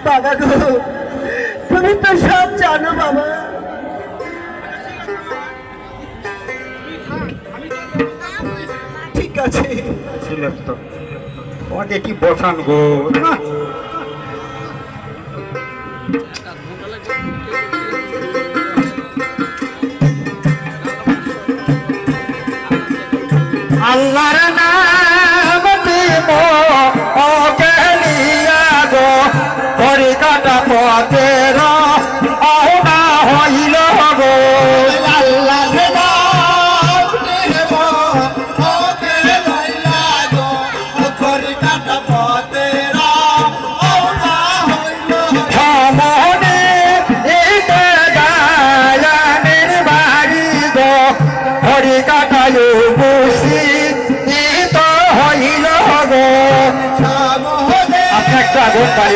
বাবা গো, তুমি তো সব জানো বাবা। ঠিক আছে তোমাকে কি বসান গো। আল্লাহর নাম দিব ওকে নিয়া গো হরি কাটা পথের আহ্বা হইল গো। আল্লাহর নাম দিব ওকে নিয়া গো হরি কাটা পথের আহ্বা হইল সমনে এইতে গায়ানের বাড়ি গো হরি কাটায় বসি তো হইল গো। আপনি একটা আগুন পাই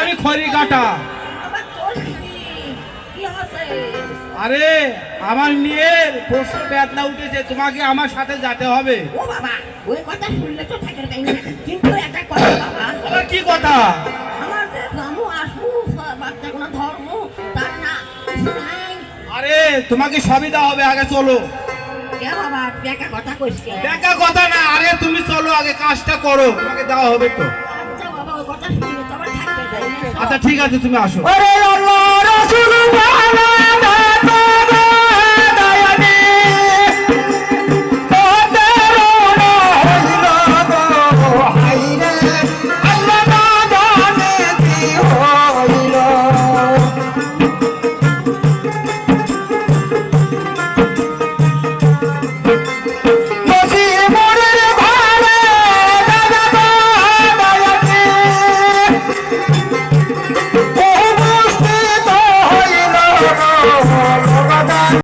আমি খড়ি কাটা। আরে আমার মেয়ের প্রশ্ন বেদনা উঠেছে, তোমাকে আমার সাথে যেতে হবে। ও বাবা, ওই কথা শুনলে তো থাকে তাই না, কিন্তু একটা কথা বাবা। আবার কি কথা? আমার যে জামু আসবো বাচ্চা কোনো ধর্ম তার না কিছু নাই। আরে তোমাকে সবই দেওয়া হবে, আগে চলো। কে বাবা দেখা কথা কইছে? দেখা কথা না, আরে তুমি চলো, আগে কাজটা করো, তোমাকে দেওয়া হবে তো। আচ্ছা বাবা, ওই কথা শুনলে তো আবার থাকতে দেয় না। আচ্ছা ঠিক আছে, তুমি আসো। ওরে আল্লাহ রাসূল